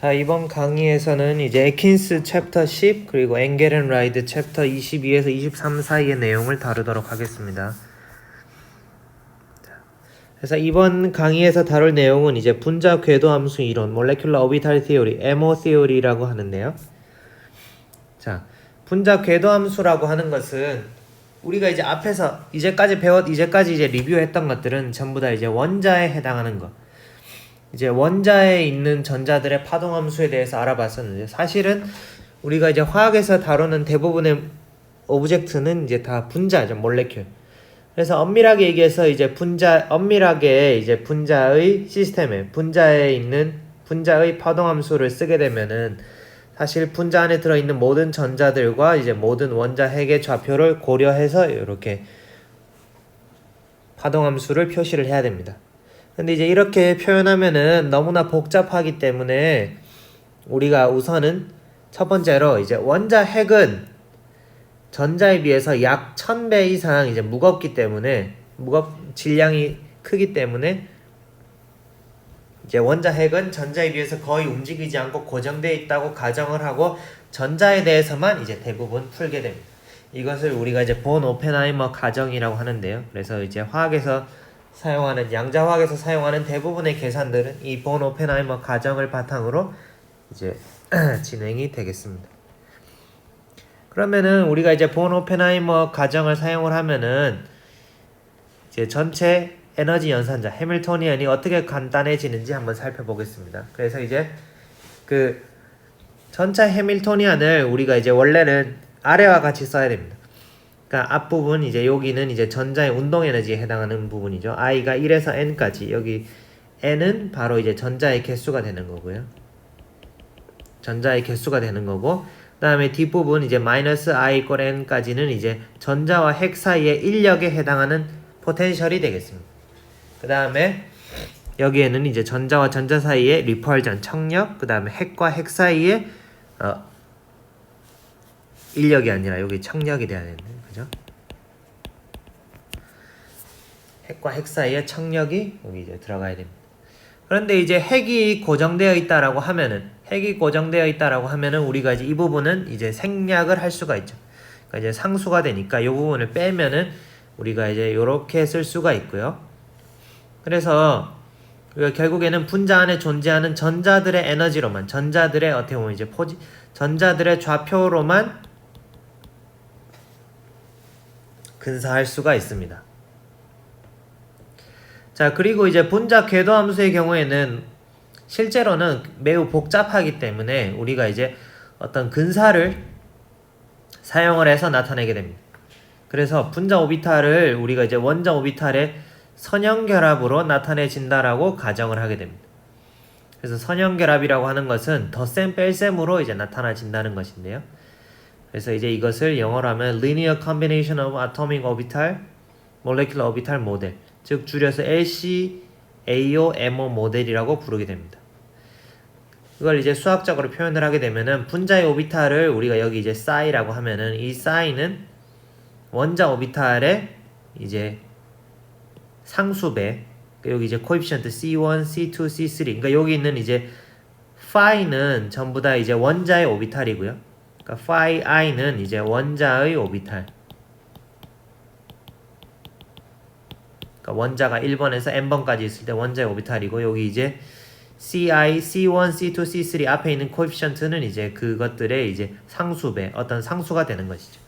자, 이번 강의에서는 이제 에킨스 챕터 10 그리고 엥겔 앤 라이드 챕터 22에서 23 사이의 내용을 다루도록 하겠습니다. 그래서 이번 강의에서 다룰 내용은 이제 분자 궤도 함수 이론, 몰레큘러 오비탈 티오리, MO 티오리라고 하는데요. 자, 분자 궤도 함수라고 하는 것은 우리가 이제 앞에서 이제까지 이제 리뷰했던 것들은 전부 다 이제 원자에 해당하는 것. 이제 원자에 있는 전자들의 파동 함수에 대해서 알아봤었는데, 사실은 우리가 이제 화학에서 다루는 대부분의 오브젝트는 이제 다 분자죠, 몰레큘. 그래서 엄밀하게 얘기해서 이제 엄밀하게 이제 분자의 시스템에 분자에 있는 분자의 파동 함수를 쓰게 되면은 사실 분자 안에 들어있는 모든 전자들과 이제 모든 원자 핵의 좌표를 고려해서 이렇게 파동 함수를 표시를 해야 됩니다. 근데 이제 이렇게 표현하면은 너무나 복잡하기 때문에 우리가 우선은 첫 번째로 이제 원자 핵은 전자에 비해서 약 1000배 이상 이제 무겁기 때문에 질량이 크기 때문에 이제 원자 핵은 전자에 비해서 거의 움직이지 않고 고정되어 있다고 가정을 하고 전자에 대해서만 이제 대부분 풀게 됩니다. 이것을 우리가 이제 본 오펜하이머 가정이라고 하는데요. 그래서 이제 양자화학에서 사용하는 대부분의 계산들은 이 본 오펜하이머 가정을 바탕으로 이제 진행이 되겠습니다. 그러면은 우리가 이제 본 오펜하이머 가정을 사용을 하면은 이제 전체 에너지 연산자 해밀토니언이 어떻게 간단해지는지 한번 살펴보겠습니다. 그래서 이제 그 전체 해밀토니언을 우리가 이제 원래는 아래와 같이 써야 됩니다. 그러니까 앞부분 이제 여기는 이제 전자의 운동 에너지에 해당하는 부분이죠. i가 1에서 n까지, 여기 n은 바로 이제 전자의 개수가 되는 거고요. 전자의 개수가 되는 거고, 그 다음에 뒷부분 이제 마이너스 i 이퀄 n까지는 이제 전자와 핵 사이의 인력에 해당하는 포텐셜이 되겠습니다. 그 다음에 여기에는 이제 전자와 전자 사이의 리펄전, 청력, 그 다음에 핵과 핵 사이의 인력이 아니라 여기 청력이 돼야 되는데, 그죠? 핵과 핵 사이의 청력이 여기 이제 들어가야 됩니다. 그런데 이제 핵이 고정되어 있다라고 하면은 우리가 이제 이 부분은 이제 생략을 할 수가 있죠. 그러니까 이제 상수가 되니까 이 부분을 빼면은 우리가 이제 이렇게 쓸 수가 있고요. 그래서 우리가 결국에는 분자 안에 존재하는 전자들의 에너지로만, 전자들의 어떻게 보면 이제 전자들의 좌표로만 근사할 수가 있습니다. 자, 그리고 이제 분자 궤도 함수의 경우에는 실제로는 매우 복잡하기 때문에 우리가 이제 어떤 근사를 사용을 해서 나타내게 됩니다. 그래서 분자 오비탈을 우리가 이제 원자 오비탈의 선형결합으로 나타내진다라고 가정을 하게 됩니다. 그래서 선형결합이라고 하는 것은 덧셈 뺄셈으로 이제 나타나진다는 것인데요. 그래서 이제 이것을 영어로 하면 Linear Combination of Atomic Orbital, Molecular Orbital Model, 즉 줄여서 LCAO-MO 모델이라고 부르게 됩니다. 이걸 이제 수학적으로 표현을 하게 되면은 분자의 오비탈을 우리가 여기 이제 싸이라고 하면은 이 싸이는 원자 오비탈의 이제 상수배, 여기 이제 코에피션트 C1, C2, C3, 그러니까 여기 있는 이제 파이는 전부 다 이제 원자의 오비탈이고요. 그러니까 파이 i는 이제 원자의 오비탈. 그러니까 원자가 1번에서 n번까지 있을 때 원자의 오비탈이고, 여기 이제 CI, C1, C2, C3 앞에 있는 코에피션트는 이제 그것들의 이제 상수배, 어떤 상수가 되는 것이죠.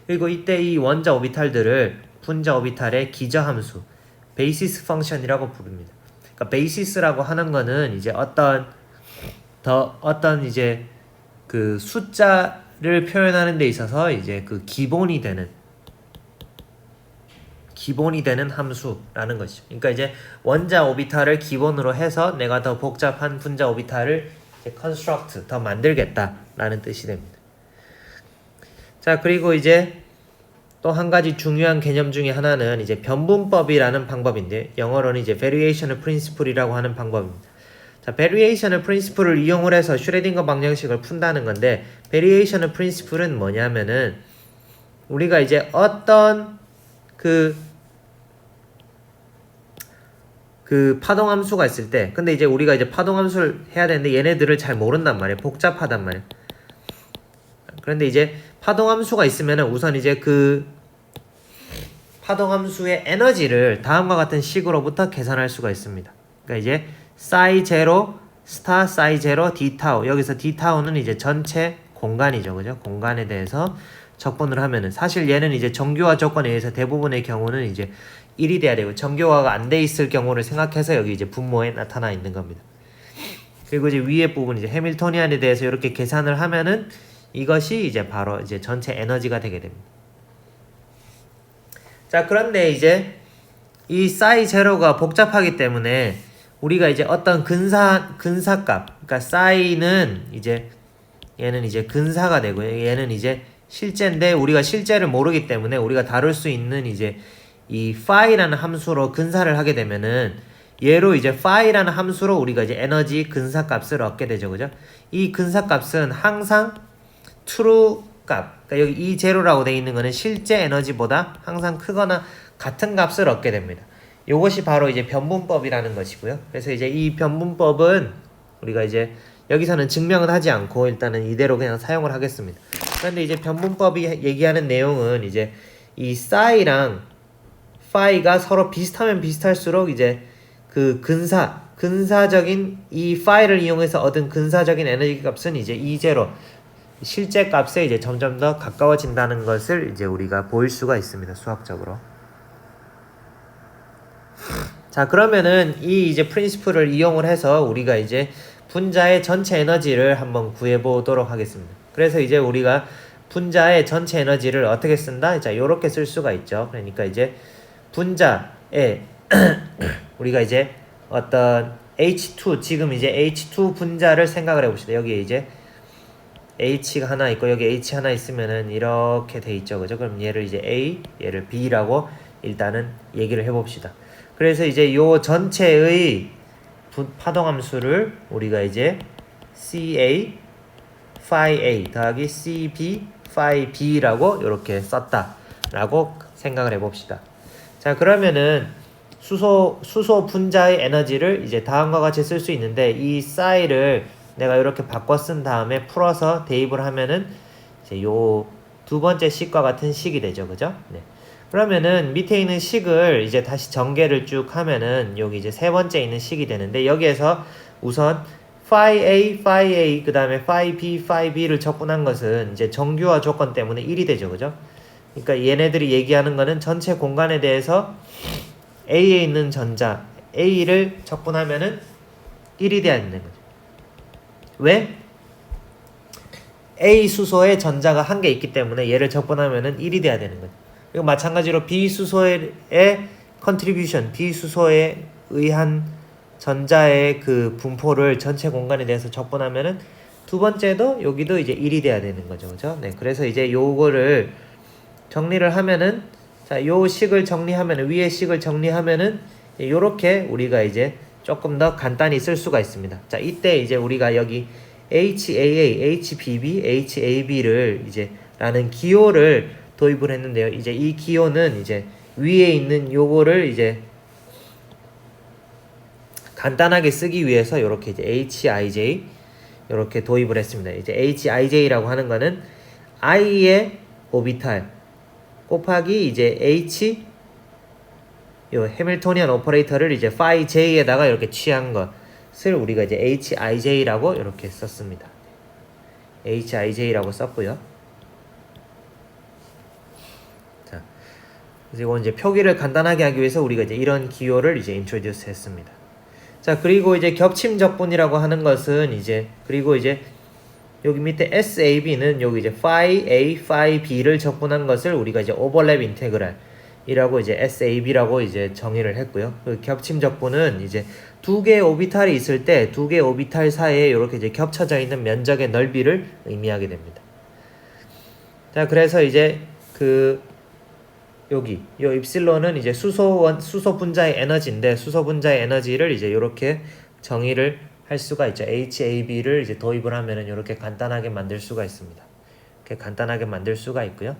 그리고 이때 이 원자 오비탈들을 분자 오비탈의 기저함수, 베이시스 펑션이라고 부릅니다. 그러니까 베이시스라고 하는 거는 이제 어떤 이제 그 숫자를 표현하는 데 있어서 이제 그 기본이 되는 함수라는 것이죠. 그러니까 이제 원자 오비탈을 기본으로 해서 내가 더 복잡한 분자 오비탈을 이제 construct, 더 만들겠다라는 뜻이 됩니다. 자, 그리고 이제 또 한 가지 중요한 개념 중에 하나는 이제 변분법이라는 방법인데, 영어로는 이제 variational principle이라고 하는 방법입니다. 자, variational principle을 이용을 해서 슈레딩거 방정식을 푼다는 건데, variational principle은 뭐냐면은 우리가 이제 어떤 그 그 파동 함수가 있을 때, 근데 이제 우리가 이제 파동 함수를 해야 되는데 얘네들을 잘 모른단 말이에요. 복잡하단 말이에요. 그런데 이제 파동 함수가 있으면은 우선 이제 그 파동 함수의 에너지를 다음과 같은 식으로부터 계산할 수가 있습니다. 그러니까 이제 사이 제로 스타 사이 제로 d 타우, 여기서 d 타우는 이제 전체 공간이죠, 그죠? 공간에 대해서 적분을 하면은, 사실 얘는 이제 정교화 조건에 의해서 대부분의 경우는 이제 1이 돼야 되고, 정교화가 안 돼 있을 경우를 생각해서 여기 이제 분모에 나타나 있는 겁니다. 그리고 이제 위에 부분 이제 해밀토니안에 대해서 이렇게 계산을 하면은 이것이 이제 바로 이제 전체 에너지가 되게 됩니다. 자, 그런데 이제 이 사이 제로가 복잡하기 때문에 우리가 이제 어떤 근사값, 그러니까 사이는 이제 얘는 이제 근사가 되고요. 얘는 이제 실제인데 우리가 실제를 모르기 때문에 우리가 다룰 수 있는 이제 이 파이라는 함수로 근사를 하게 되면은 얘로 이제 파이라는 함수로 우리가 이제 에너지 근사값을 얻게 되죠, 그죠? 이 근사값은 항상 true 값, 그러니까 여기 이 제로라고 되어 있는 거는 실제 에너지보다 항상 크거나 같은 값을 얻게 됩니다. 이것이 바로 이제 변분법이라는 것이고요. 그래서 이제 이 변분법은 우리가 이제 여기서는 증명은 하지 않고 일단은 이대로 그냥 사용을 하겠습니다. 그런데 이제 변분법이 얘기하는 내용은 이제 이 사이랑 파이가 서로 비슷하면 비슷할수록 이제 그 근사적인 이 파이를 이용해서 얻은 근사적인 에너지 값은 이제 이 제로, 실제 값에 이제 점점 더 가까워진다는 것을 이제 우리가 보일 수가 있습니다, 수학적으로. 자, 그러면은 이 이제 프린시플을 이용을 해서 우리가 이제 분자의 전체 에너지를 한번 구해 보도록 하겠습니다. 그래서 이제 우리가 분자의 전체 에너지를 어떻게 쓴다? 자, 요렇게 쓸 수가 있죠. 그러니까 이제 분자에 우리가 이제 어떤 H2, 지금 이제 H2 분자를 생각을 해봅시다. 여기에 이제 H가 하나 있고 여기 H 하나 있으면은 이렇게 돼 있죠, 그죠? 그럼 얘를 이제 A, 얘를 B라고 일단은 얘기를 해봅시다. 그래서 이제 요 전체의 파동함수를 우리가 이제 CA phi A 더하기 CB phi B라고 이렇게 썼다라고 생각을 해봅시다. 자, 그러면은 수소 분자의 에너지를 이제 다음과 같이 쓸 수 있는데, 이 싸이를 내가 이렇게 바꿔 쓴 다음에 풀어서 대입을 하면은 이제 요 두 번째 식과 같은 식이 되죠, 그죠? 네. 그러면은 밑에 있는 식을 이제 다시 전개를 쭉 하면은 여기 이제 세 번째 있는 식이 되는데, 여기에서 우선 phi A, 그 다음에 phi B를 적분한 것은 이제 정규화 조건 때문에 1이 되죠, 그죠? 그러니까 얘네들이 얘기하는 거는 전체 공간에 대해서 A에 있는 전자 A를 적분하면은 1이 돼야 되는 거죠. 왜? A 수소에 전자가 한 개 있기 때문에 얘를 적분하면은 1이 돼야 되는 거죠. 그리고 마찬가지로 B 수소의 contribution, B 수소에 의한 전자의 그 분포를 전체 공간에 대해서 적분하면은 두 번째도 여기도 이제 1이 돼야 되는 거죠, 그죠? 네, 그래서 이제 요거를 정리를 하면은, 자, 요 식을 정리하면은, 위의 식을 정리하면은 요렇게 우리가 이제 조금 더 간단히 쓸 수가 있습니다. 자, 이때 이제 우리가 여기 HAA, HBB, HAB를 이제 라는 기호를 도입을 했는데요. 이제 이 기호는 이제 위에 있는 요거를 이제 간단하게 쓰기 위해서 이렇게 이제 HIJ 이렇게 도입을 했습니다. 이제 HIJ라고 하는 거는 I의 오비탈 곱하기 이제 H 요 해밀토니안 오퍼레이터를 이제 phi J에다가 이렇게 취한 것을 우리가 이제 HIJ라고 이렇게 썼습니다. HIJ라고 썼고요. 자, 그리고 이제 표기를 간단하게 하기 위해서 우리가 이제 이런 기호를 이제 introduce 했습니다. 자, 그리고 이제 겹침 적분이라고 하는 것은 이제, 그리고 이제 여기 밑에 SAB는 여기 이제 phi A, phi B를 적분한 것을 우리가 이제 오버랩 인테그랄 이라고 이제 SAB라고 이제 정의를 했고요. 그 겹침 적분은 이제 두 개의 오비탈이 있을 때 두 개의 오비탈 사이에 이렇게 이제 겹쳐져 있는 면적의 넓이를 의미하게 됩니다. 자, 그래서 이제 그 여기 요 입실론은 이제 수소 분자의 에너지인데, 수소 분자의 에너지를 이제 이렇게 정의를 할 수가 있죠. HAB를 이제 도입을 하면은 이렇게 간단하게 만들 수가 있습니다. 이렇게 간단하게 만들 수가 있고요.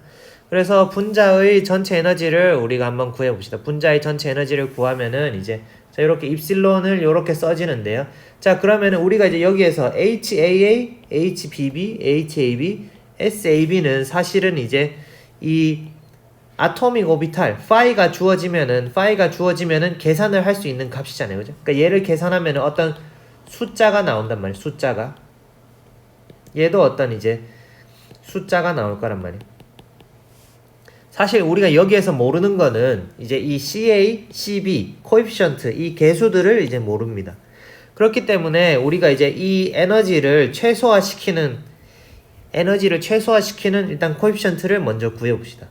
그래서 분자의 전체 에너지를 우리가 한번 구해 봅시다. 분자의 전체 에너지를 구하면은 이제 자, 이렇게 입실론을 이렇게 써지는데요. 자, 그러면은 우리가 이제 여기에서 HAA, HBB, HAB, SAB는 사실은 이제 이 아토믹 오비탈 파이가 주어지면은 계산을 할 수 있는 값이잖아요. 그죠? 그러니까 얘를 계산하면은 어떤 숫자가 나온단 말이에요. 숫자가. 얘도 어떤 이제 숫자가 나올 거란 말이에요. 사실 우리가 여기에서 모르는 거는 이제 이 CA, CB, 코에피션트 이 개수들을 이제 모릅니다. 그렇기 때문에 우리가 이제 이 에너지를 최소화시키는 일단 코에피션트를 먼저 구해 봅시다.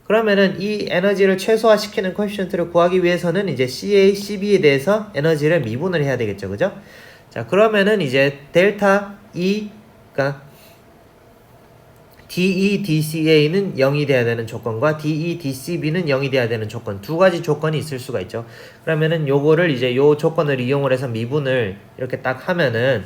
그러면은 이 에너지를 최소화시키는 코에피션트를 구하기 위해서는 이제 CA, CB에 대해서 에너지를 미분을 해야 되겠죠. 그죠? 자, 그러면은 이제 델타 E가 DE, DCA는 0이 돼야 되는 조건과 DE, DCB는 0이 돼야 되는 조건 두 가지 조건이 있을 수가 있죠. 그러면은 요거를 이제 요 조건을 이용을 해서 미분을 이렇게 딱 하면은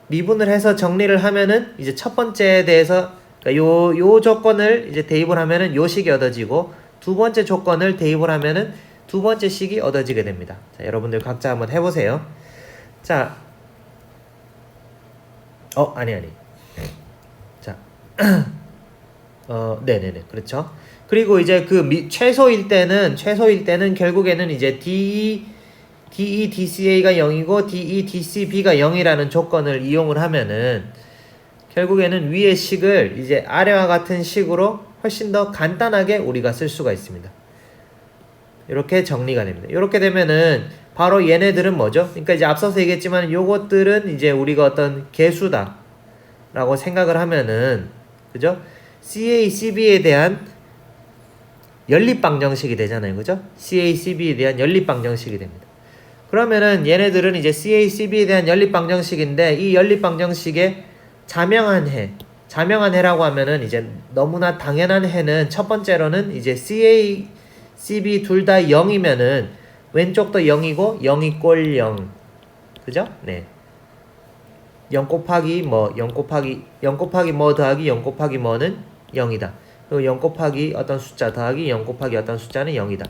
미분을 해서 정리를 하면은 이제 첫 번째에 대해서 그러니까 요 조건을 이제 대입을 하면은 요 식이 얻어지고 두 번째 조건을 대입을 하면은 두 번째 식이 얻어지게 됩니다. 자, 여러분들 각자 한번 해보세요. 자, 아니. 자, 네네네, 그렇죠. 그리고 이제 그 최소일 때는 결국에는 이제 DE, DCA가 0이고 DE, DCB가 0이라는 조건을 이용을 하면은 결국에는 위의 식을 이제 아래와 같은 식으로 훨씬 더 간단하게 우리가 쓸 수가 있습니다. 이렇게 정리가 됩니다. 이렇게 되면은 바로 얘네들은 뭐죠? 그러니까 이제 앞서서 얘기했지만 요것들은 이제 우리가 어떤 개수다 라고 생각을 하면은 그죠? CA, CB에 대한 연립방정식이 되잖아요. 그죠? CA, CB에 대한 연립방정식이 됩니다. 그러면은 얘네들은 이제 CA, CB에 대한 연립방정식인데 이 연립방정식의 자명한 해라고 하면은 이제 너무나 당연한 해는 첫 번째로는 이제 CA, CB 둘 다 0이면은 왼쪽도 0이고 0이 꼴 0. 그죠? 네. 0 곱하기 뭐 0 곱하기 뭐 더하기 0 곱하기 뭐는 0이다. 그리고 0 곱하기 어떤 숫자 더하기 0 곱하기 어떤 숫자는 0이다.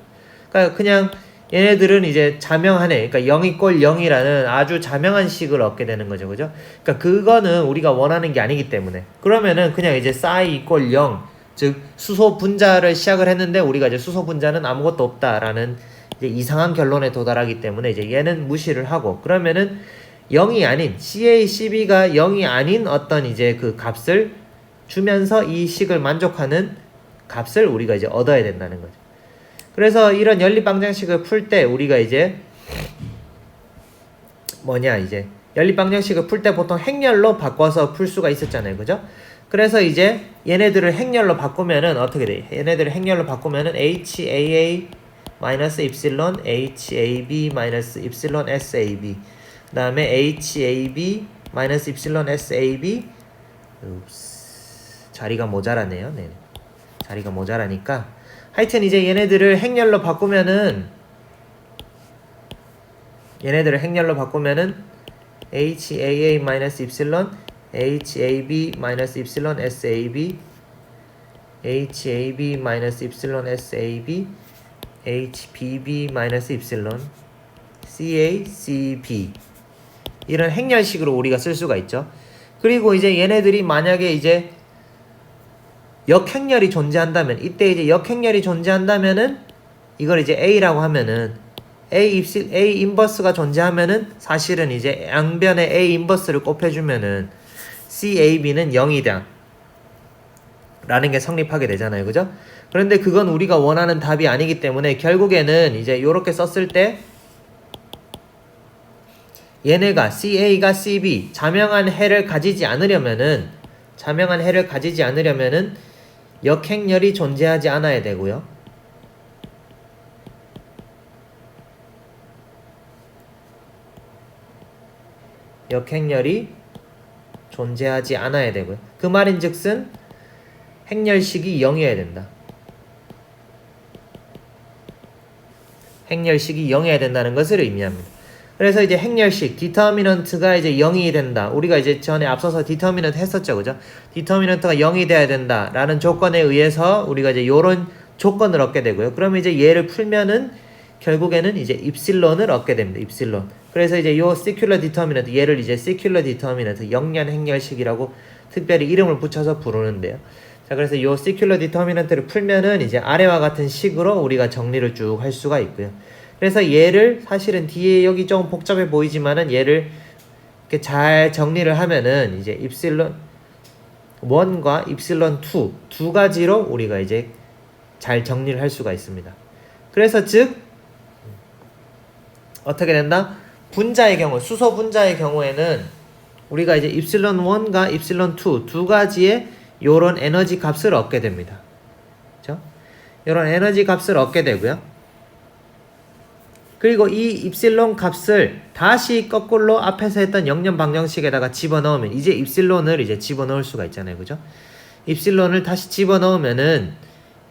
그러니까 그냥 얘네들은 이제 자명하네. 그러니까 0이 꼴 0이라는 아주 자명한 식을 얻게 되는 거죠. 그죠? 그러니까 그거는 우리가 원하는 게 아니기 때문에. 그러면은 그냥 이제 싸이 이꼴 0. 즉 수소 분자를 시작을 했는데 우리가 이제 수소 분자는 아무것도 없다라는 이제 이상한 결론에 도달하기 때문에 이제 얘는 무시를 하고 그러면은 0이 아닌 CA, CB가 0이 아닌 어떤 이제 그 값을 주면서 이 식을 만족하는 값을 우리가 이제 얻어야 된다는 거죠. 그래서 이런 연립방정식을 풀 때 우리가 이제 연립방정식을 풀 때 보통 행렬로 바꿔서 풀 수가 있었잖아요. 그죠? 그래서 이제 얘네들을 행렬로 바꾸면은 어떻게 돼요? 얘네들을 행렬로 바꾸면은 HAA 마이너스 입실론 HAB 마이너스 입실론 SAB 그 다음에 HAB 마이너스 입실론 SAB 자리가 모자라네요. 네. 자리가 모자라니까 하여튼 이제 얘네들을 행렬로 바꾸면은 HAA 마이너스 입실론 HAB 마이너스 입실론 SAB HAB 마이너스 입실론 SAB HBB 마이너스 입실론 CA, CB 이런 행렬식으로 우리가 쓸 수가 있죠. 그리고 이제 얘네들이 만약에 이제 역행렬이 존재한다면 이때 이제 역행렬이 존재한다면은 이걸 이제 A라고 하면은 A 인버스가 존재하면은 사실은 이제 양변에 A 인버스를 곱해주면은 CAB는 0이다 라는 게 성립하게 되잖아요. 그죠? 그런데 그건 우리가 원하는 답이 아니기 때문에 결국에는 이제 요렇게 썼을 때 얘네가 CA가 CB 자명한 해를 가지지 않으려면은 역행렬이 존재하지 않아야 되고요. 역행렬이 존재하지 않아야 되고요. 그 말인즉슨 행렬식이 0이어야 된다. 행렬식이 0이어야 된다는 것을 의미합니다. 그래서 이제 행렬식 디터미넌트가 이제 0이 된다. 우리가 이제 전에 앞서서 디터미넌트 했었죠. 그죠? 디터미넌트가 0이 돼야 된다라는 조건에 의해서 우리가 이제 요런 조건을 얻게 되고요. 그러면 이제 얘를 풀면은 결국에는 이제 입실론을 얻게 됩니다. 입실론. 그래서 이제 요 시큘러 디터미넌트 얘를 이제 시큘러 디터미넌트 영년 행렬식이라고 특별히 이름을 붙여서 부르는데요. 자, 그래서 요 시큘러 디터미넌트를 풀면은 이제 아래와 같은 식으로 우리가 정리를 쭉 할 수가 있고요. 그래서 얘를 사실은 뒤에 여기 좀 복잡해 보이지만은 얘를 이렇게 잘 정리를 하면은 이제 입실론 1과 입실론 2 두 가지로 우리가 이제 잘 정리를 할 수가 있습니다. 그래서 즉 어떻게 된다? 분자의 경우, 수소 분자의 경우에는 우리가 이제 입실론 1과 입실론 2 두 가지의 요런 에너지 값을 얻게 됩니다. 그렇죠? 요런 에너지 값을 얻게 되고요. 그리고 이 입실론 값을 다시 거꾸로 앞에서 했던 영년 방정식에다가 집어넣으면 이제 입실론을 이제 집어넣을 수가 있잖아요. 그죠? 입실론을 다시 집어넣으면은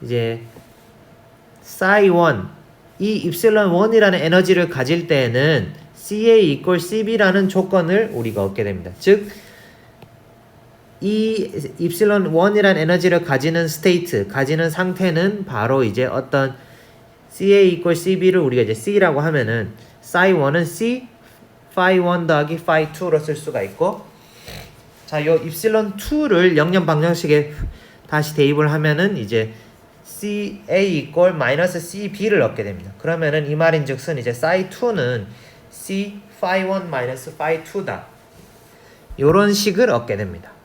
이제 psi1 이 입실론 1이라는 에너지를 가질 때에는 CA equal CB라는 조건을 우리가 얻게 됩니다. 즉 이 입실론 1이라는 에너지를 가지는 스테이트, 가지는 상태는 바로 이제 어떤 CA equal CB를 우리가 이제 C라고 하면은 psi1은 C, phi1 더하기 phi2로 쓸 수가 있고, 자, 요 입실론 2를 영년 방정식에 다시 대입을 하면은 이제 CA equal 마이너스 CB를 얻게 됩니다. 그러면은 이 말인즉슨 이제 psi2는 C phi1 마이너스 phi2다. 요런 식을 얻게 됩니다.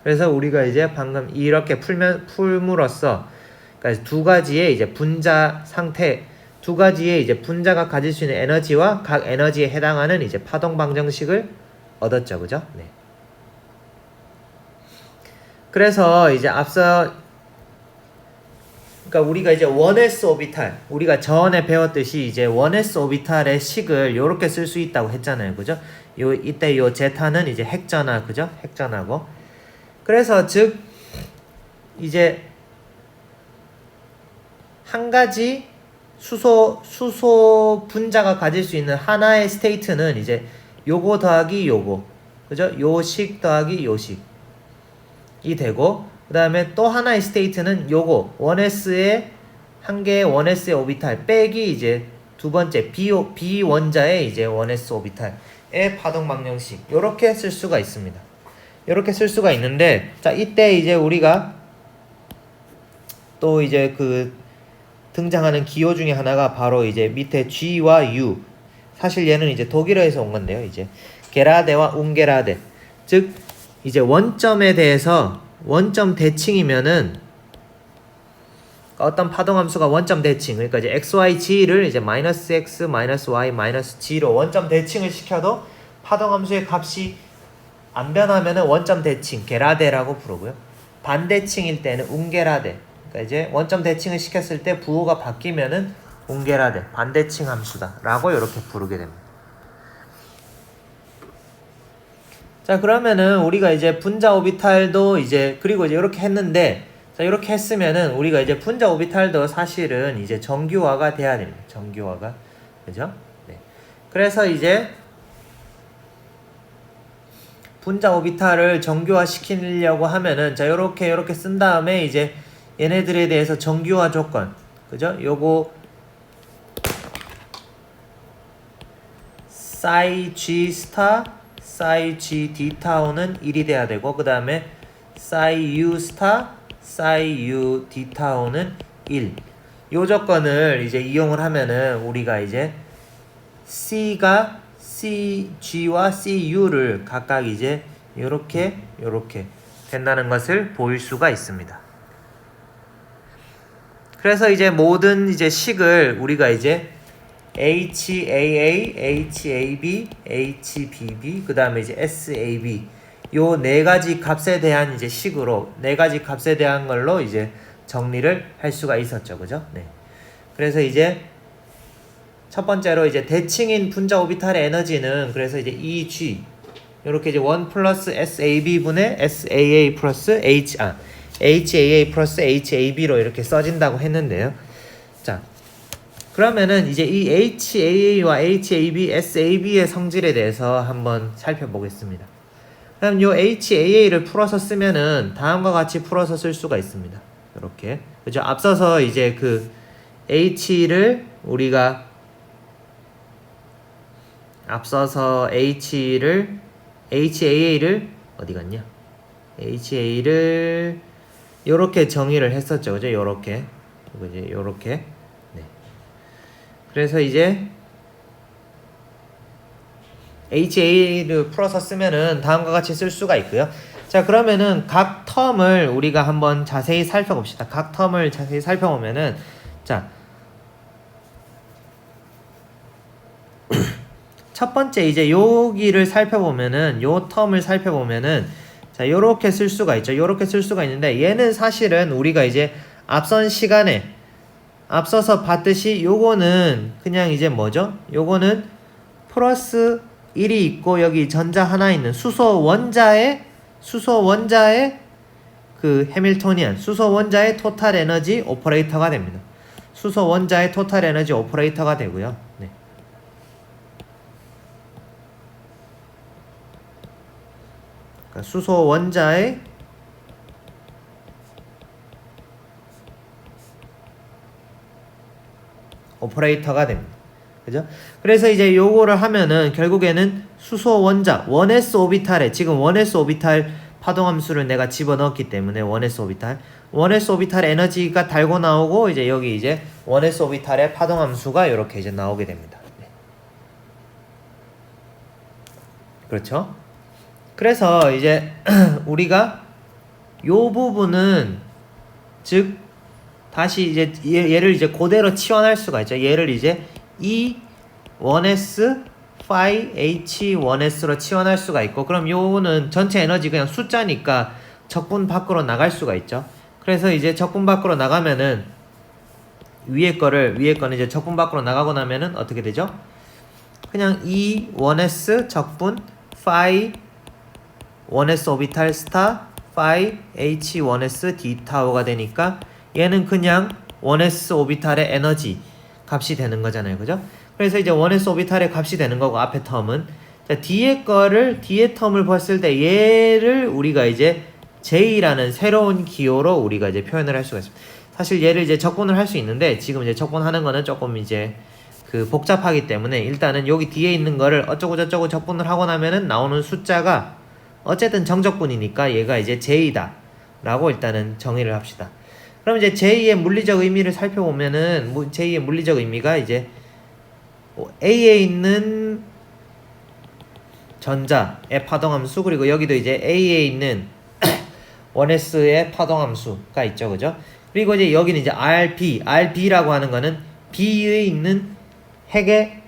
그래서 우리가 이제 방금 이렇게 풀므로써 그러니까 두 가지의 이제 분자 상태, 두 가지의 이제 분자가 가질 수 있는 에너지와 각 에너지에 해당하는 이제 파동 방정식을 얻었죠. 그죠? 네. 그래서 이제 앞서 그러니까 우리가 이제 1s 오비탈, 우리가 전에 배웠듯이 이제 1s 오비탈의 식을 요렇게 쓸 수 있다고 했잖아요. 그죠? 이때 요 제타는 이제 핵전화, 그죠? 핵전화고. 그래서 즉 이제 한 가지 수소 분자가 가질 수 있는 하나의 스테이트는 이제 요거 더하기 요거, 그죠? 요식 더하기 요식이 되고, 그 다음에 또 하나의 스테이트는 요거 1s의 한 개의 1s의 오비탈 빼기 이제 두 번째 B 원자의 이제 1s 오비탈의 파동 방정식, 요렇게 쓸 수가 있습니다. 요렇게 쓸 수가 있는데, 자, 이때 이제 우리가 또 이제 그 등장하는 기호 중에 하나가 바로 이제 밑에 G와 U. 사실 얘는 이제 독일어에서 온 건데요. 이제 게라데와 웅게라데. 즉 이제 원점에 대해서 원점 대칭이면은 어떤 파동 함수가 원점 대칭, 그러니까 이제 XYG를 이제 마이너스 X, 마이너스 Y, 마이너스 G로 원점 대칭을 시켜도 파동 함수의 값이 안 변하면은 원점 대칭, 게라데라고 부르고요. 반대칭일 때는 웅게라데. 그러니까 이제 원점 대칭을 시켰을 때 부호가 바뀌면은 웅게라데, 반대칭 함수다라고 이렇게 부르게 됩니다. 자, 그러면은 우리가 이제 분자 오비탈도 이제 그리고 이제 이렇게 했는데, 자, 이렇게 했으면은 우리가 이제 분자 오비탈도 사실은 이제 정규화가 돼야 됩니다. 정규화가. 그죠? 네. 그래서 이제 분자 오비탈을 정규화 시키려고 하면은 자, 요렇게 쓴 다음에 이제 얘네들에 대해서 정규화 조건, 그죠? 요거 psi g 스타, psi g d 타우는 1이 돼야 되고, 그 다음에 psi u 스타, psi u d 타우는 1. 요 조건을 이제 이용을 하면은 우리가 이제 C가 CG와 CU를 각각 이제 요렇게 된다는 것을 보일 수가 있습니다. 그래서 이제 모든 이제 식을 우리가 이제 HAA, HAB, HBB, 그 다음에 이제 SAB 요 네 가지 값에 대한 이제 식으로 네 가지 값에 대한 걸로 이제 정리를 할 수가 있었죠. 그죠? 네. 그래서 이제 첫 번째로 이제 대칭인 분자 오비탈의 에너지는 그래서 이제 EG 요렇게 이제 1 플러스 SAB분의 SAA 플러스 HAA 플러스 HAB로 이렇게 써진다고 했는데요. 자, 그러면은 이제 이 HAA와 HAB, SAB의 성질에 대해서 한번 살펴보겠습니다. 그럼 요 HAA를 풀어서 쓰면은 다음과 같이 풀어서 쓸 수가 있습니다. 이렇게. 그죠? 앞서서 이제 그 H를 우리가 앞서서 HA를 어디 갔냐? HA를 요렇게 정의를 했었죠. 그죠? 요렇게. 그리고 이제 요렇게. 네. 그래서 이제 HA를 풀어서 쓰면은 다음과 같이 쓸 수가 있고요. 자, 그러면은 각 텀을 우리가 한번 자세히 살펴봅시다. 각 텀을 자세히 살펴보면은 자, 첫 번째 이제 여기를 살펴보면은 요 텀을 살펴보면은 자, 요렇게 쓸 수가 있죠. 요렇게 쓸 수가 있는데 얘는 사실은 우리가 이제 앞선 시간에 앞서서 봤듯이 요거는 그냥 이제 뭐죠? 요거는 플러스 1이 있고 여기 전자 하나 있는 수소 원자의 그 해밀토니안 수소 원자의 토탈 에너지 오퍼레이터가 됩니다. 수소 원자의 토탈 에너지 오퍼레이터가 되고요. 네. 그러니까 수소 원자의 오퍼레이터가 됩니다. 그죠? 그래서 이제 요거를 하면은 결국에는 수소 원자 1s 오비탈에 지금 1s 오비탈 파동함수를 내가 집어넣었기 때문에 1s 오비탈 에너지가 달고 나오고 이제 여기 이제 1s 오비탈의 파동함수가 이렇게 이제 나오게 됩니다. 네. 그렇죠? 그래서 이제 우리가 요 부분은 즉 다시 이제 얘를 이제 그대로 치환할 수가 있죠. 얘를 이제 E1s phi H1s로 치환할 수가 있고 그럼 요는 전체 에너지 그냥 숫자니까 적분 밖으로 나갈 수가 있죠. 그래서 이제 적분 밖으로 나가면은 위에 거는 이제 적분 밖으로 나가고 나면은 어떻게 되죠? 그냥 E1s 적분 phi 1s 오비탈 스타 phi H1s d 타우가 되니까 얘는 그냥 1s 오비탈의 에너지 값이 되는 거잖아요. 그죠? 그래서 이제 1s 오비탈의 값이 되는 거고 앞에 텀은 자, 뒤에 텀을 봤을 때 얘를 우리가 이제 J라는 새로운 기호로 우리가 이제 표현을 할 수가 있습니다. 사실 얘를 이제 적분을 할 수 있는데 지금 이제 적분하는 거는 조금 이제 그 복잡하기 때문에 일단은 여기 뒤에 있는 거를 어쩌고 저쩌고 적분을 하고 나면은 나오는 숫자가 어쨌든 정적분이니까 얘가 이제 J다 라고 일단은 정의를 합시다. 그럼 이제 J의 물리적 의미를 살펴보면은 J의 물리적 의미가 이제 A에 있는 전자의 파동함수 그리고 여기도 이제 A에 있는 1s의 파동함수가 있죠. 그죠? 그리고 이제 여기는 이제 RB라고 하는 거는 B에 있는 핵의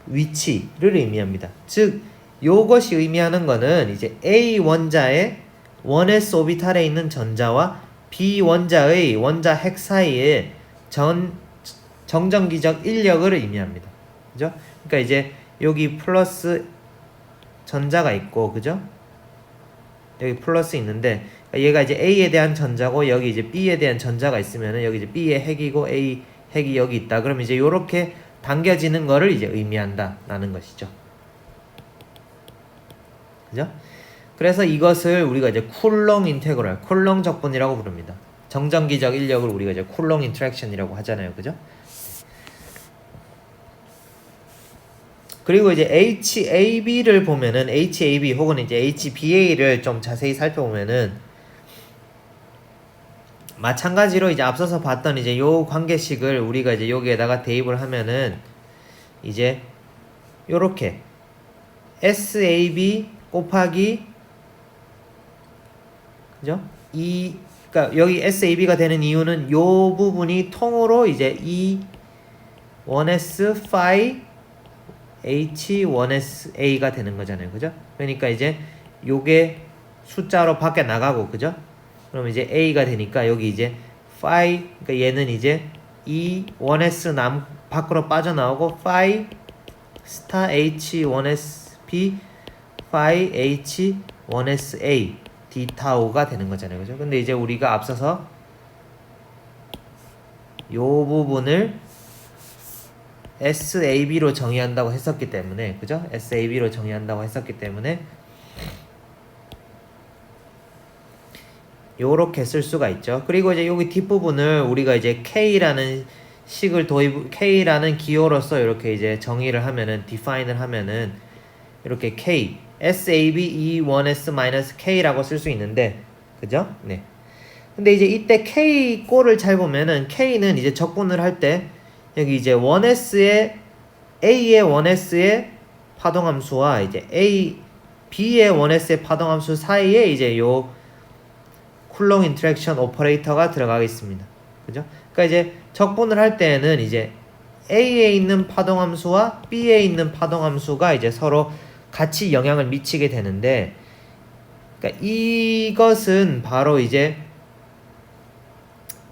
위치를 의미합니다. 즉 요것이 의미하는 거는 이제 A 원자의 1s 오비탈에 있는 전자와 B 원자의 원자 핵 사이에 정전기적 인력을 의미합니다. 그죠? 그러니까 이제 여기 플러스 전자가 있고, 그죠? 여기 플러스 있는데 얘가 이제 A에 대한 전자고 여기 이제 B에 대한 전자가 있으면은 여기 이제 B의 핵이고 A 핵이 여기 있다. 그럼 이제 요렇게 당겨지는 거를 이제 의미한다라는 것이죠. 그죠? 그래서 이것을 우리가 이제 쿨롱 인테그럴, 쿨롱 적분이라고 부릅니다. 정전기적 인력을 우리가 이제 쿨롱 인터랙션이라고 하잖아요. 그죠? 그리고 이제 HAB를 보면은 HAB 혹은 이제 HBA를 좀 자세히 살펴보면은 마찬가지로 이제 앞서서 봤던 이제 요 관계식을 우리가 이제 여기에다가 대입을 하면은 이제 요렇게 SAB 곱하기 그죠? 그러니까 여기 SAB가 되는 이유는 요 부분이 통으로 이제 E1s phi H1sA가 되는 거잖아요. 그죠? 그러니까 이제 요게 숫자로 밖에 나가고 그죠? 그럼 이제 A가 되니까 여기 이제 phi 그러니까 얘는 이제 E1s 밖으로 빠져나오고 phi 스타 H1sB phi H1sa d 타우가 되는 거잖아요. 그죠? 근데 이제 우리가 앞서서 요 부분을 SAB로 정의한다고 했었기 때문에 그죠? SAB로 정의한다고 했었기 때문에 요렇게 쓸 수가 있죠. 그리고 이제 여기 뒷부분을 우리가 이제 K라는 식을 도입 k라는 기호로서 이렇게 이제 정의를 하면은 define을 하면은 이렇게 k SAB E1S-K라고 쓸 수 있는데 그죠? 네. 근데 이제 이때 K 꼴을 잘 보면은 K는 이제 적분을 할 때 여기 이제 1S의 A의 1S의 파동함수와 이제 B의 1S의 파동함수 사이에 이제 요 쿨롱 인터랙션 오퍼레이터가 들어가겠습니다. 그죠? 그러니까 이제 적분을 할 때는 이제 A에 있는 파동함수와 B에 있는 파동함수가 이제 서로 같이 영향을 미치게 되는데 그러니까 이것은 바로 이제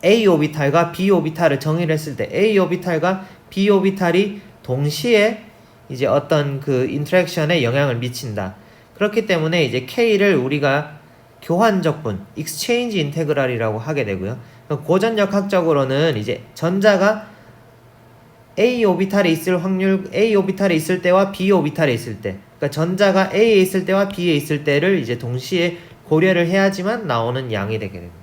A 오비탈과 B 오비탈을 정의를 했을 때 A 오비탈과 B 오비탈이 동시에 이제 어떤 그 인터랙션에 영향을 미친다. 그렇기 때문에 이제 K를 우리가 교환적분, exchange integral이라고 하게 되고요. 고전역학적으로는 이제 전자가 A 오비탈에 있을 확률, A 오비탈에 있을 때와 B 오비탈에 있을 때, 그러니까 전자가 A에 있을 때와 B에 있을 때를 이제 동시에 고려를 해야지만 나오는 양이 되게 됩니다.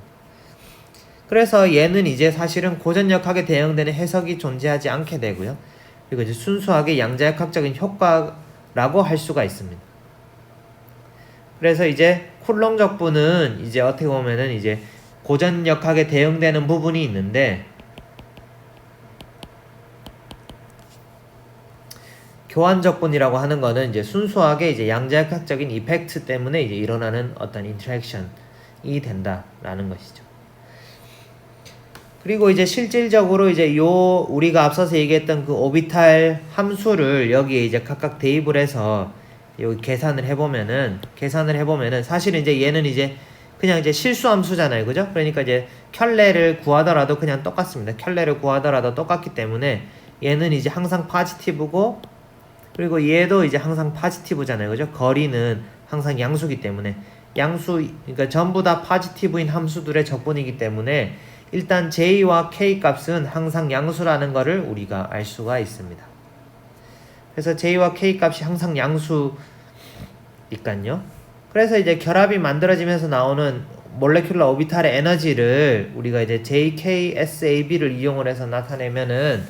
그래서 얘는 이제 사실은 고전역학에 대응되는 해석이 존재하지 않게 되고요. 그리고 이제 순수하게 양자역학적인 효과라고 할 수가 있습니다. 그래서 이제 쿨롱 적분은 이제 어떻게 보면은 이제 고전역학에 대응되는 부분이 있는데 교환적분이라고 하는 거는 이제 순수하게 이제 양자역학적인 이펙트 때문에 이제 일어나는 어떤 인터랙션이 된다라는 것이죠. 그리고 이제 실질적으로 이제 요 우리가 앞서서 얘기했던 그 오비탈 함수를 여기에 이제 각각 대입을 해서 여기 계산을 해보면은 사실은 이제 얘는 이제 그냥 이제 실수 함수잖아요, 그죠? 그러니까 이제 켤레를 구하더라도 그냥 똑같습니다. 켤레를 구하더라도 똑같기 때문에 얘는 이제 항상 파지티브고 그리고 얘도 이제 항상 파지티브잖아요, 그죠? 거리는 항상 양수기 때문에 그러니까 전부 다 파지티브인 함수들의 적분이기 때문에 일단 J와 K 값은 항상 양수라는 것을 우리가 알 수가 있습니다. 그래서 J와 K 값이 항상 양수니까요. 그래서 이제 결합이 만들어지면서 나오는 몰레큘러 오비탈의 에너지를 우리가 이제 JKSAB를 이용을 해서 나타내면은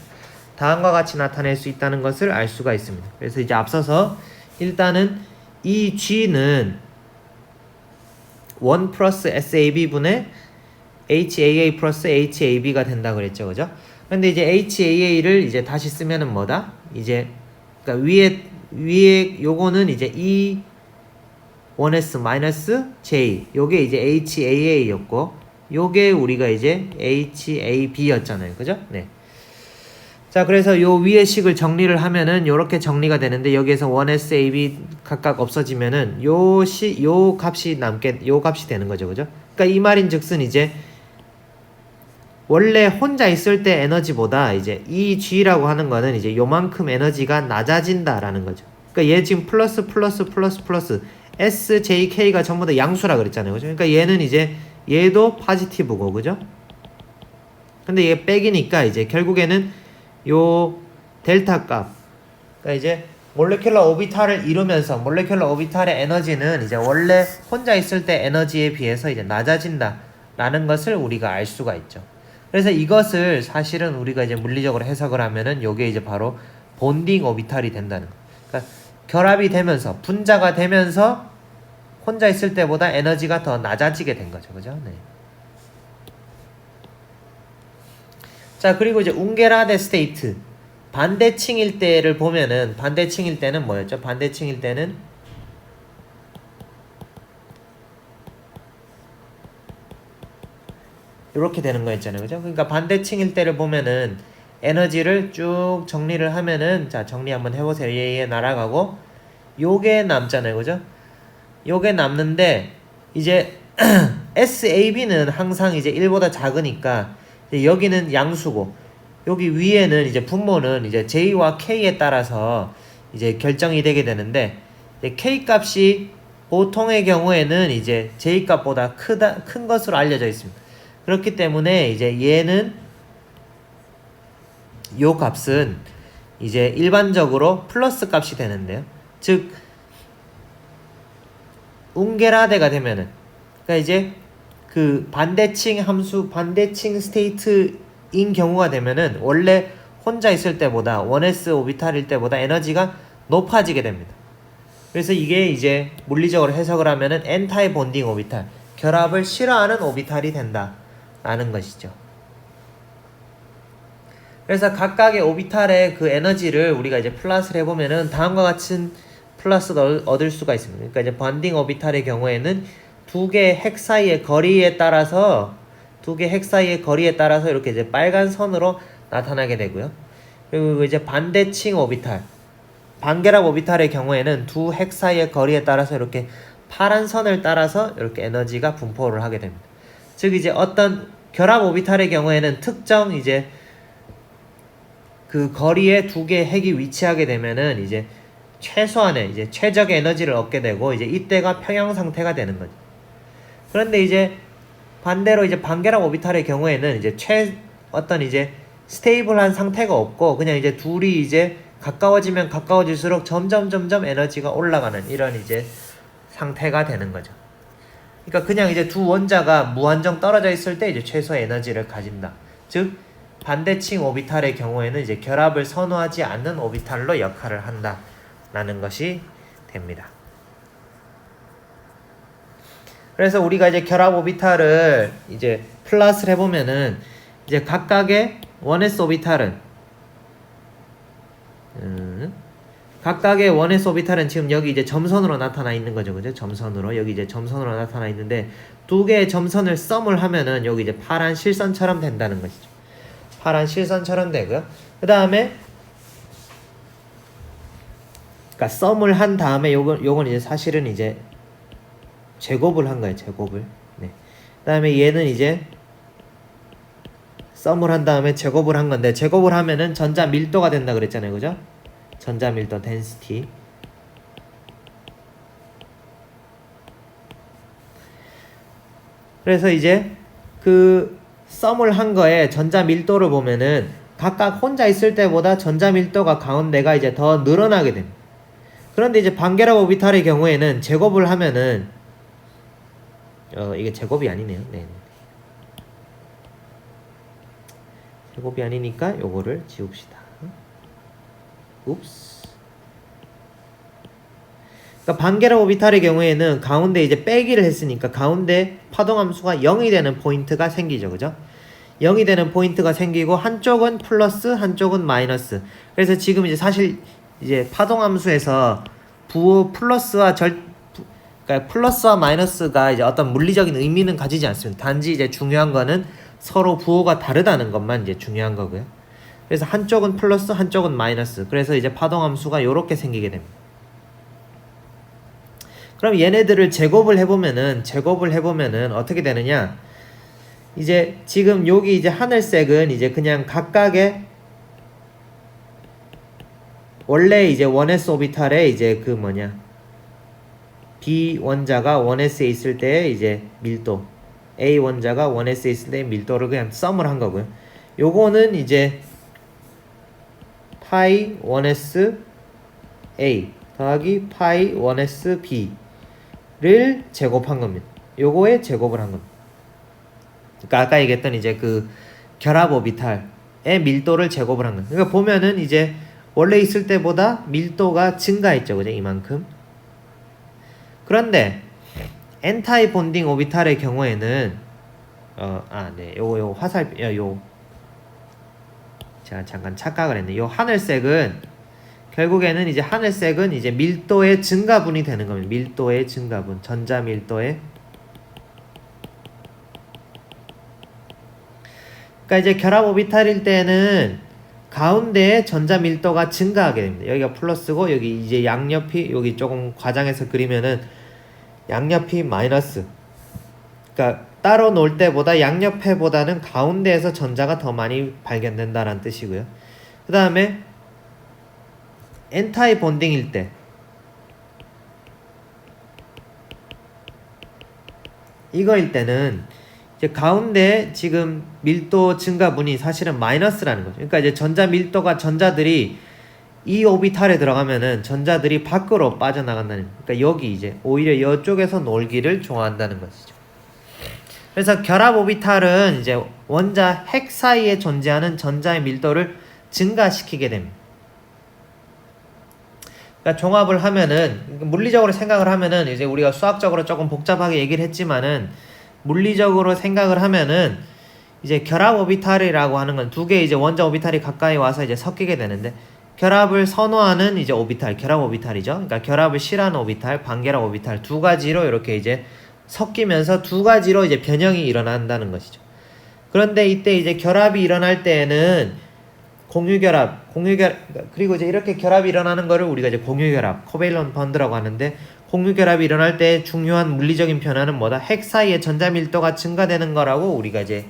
다음과 같이 나타낼 수 있다는 것을 알 수가 있습니다. 그래서 이제 앞서서 일단은 이 G는 1 플러스 SAB분의 HAA 플러스 HAB가 된다 그랬죠, 그죠? 근데 이제 HAA를 이제 다시 쓰면은 뭐다? 이제 그러니까 위에 요거는 이제 E1S 마이너스 J 요게 이제 HAA였고 요게 우리가 이제 HAB였잖아요, 그죠? 네. 자, 그래서 요 위의 식을 정리를 하면은 요렇게 정리가 되는데 여기에서 1S, AB 각각 없어지면은 요 값이 요 값이 되는 거죠, 그죠? 그러니까 이 말인 즉슨 이제 원래 혼자 있을 때 에너지보다 이제 이 G라고 하는 거는 이제 요만큼 에너지가 낮아진다라는 거죠. 그러니까 얘 지금 플러스 S, J, K가 전부 다 양수라 그랬잖아요, 그죠? 그러니까 얘는 이제 얘도 파지티브고, 그죠? 근데 얘 백이니까 이제 결국에는 요 델타 값, 그러니까 이제 몰레큘러 오비탈을 이루면서 몰레큘러 오비탈의 에너지는 이제 원래 혼자 있을 때 에너지에 비해서 이제 낮아진다라는 것을 우리가 알 수가 있죠. 그래서 이것을 사실은 우리가 이제 물리적으로 해석을 하면은 요게 이제 바로 본딩 오비탈이 된다는 거. 그러니까 결합이 되면서 분자가 되면서 혼자 있을 때보다 에너지가 더 낮아지게 된 거죠, 그죠? 네. 자, 그리고 이제 웅게라데 스테이트 반대칭일 때를 보면은 반대칭일 때는 뭐였죠? 반대칭일 때는 이렇게 되는 거였잖아요, 그죠? 그러니까 반대칭일 때를 보면은 에너지를 쭉 정리를 하면은 자 정리 한번 해보세요. 얘 날아가고 요게 남잖아요, 그죠? 요게 남는데 이제 SAB는 항상 이제 1보다 작으니까 여기는 양수고 여기 위에는 이제 분모는 이제 J와 K에 따라서 이제 결정이 되게 되는데 K 값이 보통의 경우에는 이제 J 값보다 큰 것으로 알려져 있습니다. 그렇기 때문에 이제 얘는 요 값은 이제 일반적으로 플러스 값이 되는데요. 즉 웅게라데가 되면은 그러니까 이제 그 반대칭 함수 반대칭 스테이트 경우가 되면은 원래 혼자 있을 때보다 1s 오비탈일 때보다 에너지가 높아지게 됩니다. 그래서 이게 이제 물리적으로 해석을 하면은 엔타이 본딩 오비탈, 결합을 싫어하는 오비탈이 된다라는 것이죠. 그래서 각각의 오비탈의 그 에너지를 우리가 이제 플러스를 해보면은 다음과 같은 플러스를 얻을 수가 있습니다. 그러니까 이제 번딩 오비탈의 경우에는 두 개의 핵 사이의 거리에 따라서 이렇게 이제 빨간 선으로 나타나게 되고요. 그리고 이제 반대칭 오비탈, 반결합 오비탈의 경우에는 두 핵 사이의 거리에 따라서 이렇게 파란 선을 따라서 이렇게 에너지가 분포를 하게 됩니다. 즉 이제 어떤 결합 오비탈의 경우에는 특정 이제 그 거리에 두 개의 핵이 위치하게 되면은 이제 최소한의 이제 최적의 에너지를 얻게 되고 이제 이때가 평형 상태가 되는 거죠. 그런데 이제 반대로 이제 반결합 오비탈의 경우에는 이제 어떤 이제 스테이블한 상태가 없고 그냥 이제 둘이 이제 가까워지면 가까워질수록 점점 에너지가 올라가는 이런 이제 상태가 되는 거죠. 그러니까 그냥 이제 두 원자가 무한정 떨어져 있을 때 이제 최소의 에너지를 가진다. 즉 반대칭 오비탈의 경우에는 이제 결합을 선호하지 않는 오비탈로 역할을 한다라는 것이 됩니다. 그래서 우리가 이제 결합 오비탈을 이제 플러스를 해보면은 이제 각각의 1s 오비탈은 각각의 1s 오비탈은 지금 여기 이제 점선으로 나타나 있는 거죠, 그죠? 점선으로 여기 이제 점선으로 나타나 있는데 두 개의 점선을 썸을 하면은 여기 이제 파란 실선처럼 된다는 것이죠. 파란 실선처럼 되고요. 그 다음에 그러니까 썸을 한 다음에 요건 이제 사실은 이제 제곱을 한 거예요. 제곱을. 네. 그 다음에 얘는 이제 썸을 한 다음에 제곱을 한 건데 제곱을 하면은 전자 밀도가 된다 그랬잖아요. 그죠? 전자 밀도 density. 그래서 이제 그 썸을 한 거에 전자 밀도를 보면은 각각 혼자 있을 때보다 전자 밀도가 가운데가 이제 더 늘어나게 됩니다. 그런데 이제 반결합 오비탈의 경우에는 제곱을 하면은 이게 제곱이 아니네요. 네. 제곱이 아니니까 요거를 지웁시다. 읍스. 그러니까 반결합 오비탈의 경우에는 가운데 이제 빼기를 했으니까 가운데 파동함수가 0이 되는 포인트가 생기죠. 그죠? 0이 되는 포인트가 생기고 한쪽은 플러스 한쪽은 마이너스. 그래서 지금 이제 사실 이제 파동함수에서 그러니까 플러스와 마이너스가 이제 어떤 물리적인 의미는 가지지 않습니다. 단지 이제 중요한 거는 서로 부호가 다르다는 것만 이제 중요한 거고요. 그래서 한쪽은 플러스 한쪽은 마이너스. 그래서 이제 파동함수가 요렇게 생기게 됩니다. 그럼 얘네들을 제곱을 해보면은 어떻게 되느냐? 이제 지금 여기 이제 하늘색은 이제 그냥 각각의 원래 이제 1s 오비탈에 이제 그 B 원자가 1s에 있을 때 이제 밀도, A 원자가 1s에 있을 때 밀도를 그냥 썸을 한 거고요. 요거는 이제 파이 1s A 더하기 파이 1s B를 제곱한 겁니다. 요거에 제곱을 한 겁니다. 그러니까 아까 얘기했던 이제 그 결합 오비탈의 밀도를 제곱을 한 거예요. 그러니까 보면은 이제 원래 있을 때보다 밀도가 증가했죠, 그죠? 이만큼. 그런데 엔타이 본딩 오비탈의 경우에는 요거 화살표 제가 잠깐 착각을 했네. 요 하늘색은 결국에는 이제 하늘색은 이제 밀도의 증가분이 되는 겁니다. 밀도의 증가분, 전자 밀도의. 그러니까 이제 결합 오비탈일 때는 가운데에 전자 밀도가 증가하게 됩니다. 여기가 플러스고 여기 이제 양옆이 여기 조금 과장해서 그리면은 양옆이 마이너스. 그러니까 따로 놓을 때보다 양옆에보다는 가운데에서 전자가 더 많이 발견된다라는 뜻이고요. 그 다음에 엔타이 본딩일 때 이거일 때는 이제 가운데 지금 밀도 증가분이 사실은 마이너스라는 거죠. 그러니까 이제 전자 밀도가 전자들이 이 오비탈에 들어가면은 전자들이 밖으로 빠져나간다는. 그러니까 여기 이제 오히려 이쪽에서 놀기를 좋아한다는 것이죠. 그래서 결합 오비탈은 이제 원자 핵 사이에 존재하는 전자의 밀도를 증가시키게 됩니다. 그러니까 종합을 하면은 물리적으로 생각을 하면은 이제 우리가 수학적으로 조금 복잡하게 얘기를 했지만은 물리적으로 생각을 하면은 이제 결합 오비탈이라고 하는 건 두 개의 이제 원자 오비탈이 가까이 와서 이제 섞이게 되는데 결합을 선호하는 이제 오비탈, 결합 오비탈이죠. 그러니까 결합을 싫어하는 오비탈, 반결합 오비탈 두 가지로 이렇게 이제 섞이면서 두 가지로 이제 변형이 일어난다는 것이죠. 그런데 이때 이제 결합이 일어날 때에는 공유결합, 그리고 이제 이렇게 결합이 일어나는 거를 우리가 이제 공유결합, 코밸런트 번드라고 하는데 공유결합이 일어날 때 중요한 물리적인 변화는 뭐다? 핵 사이의 전자밀도가 증가되는 거라고 우리가 이제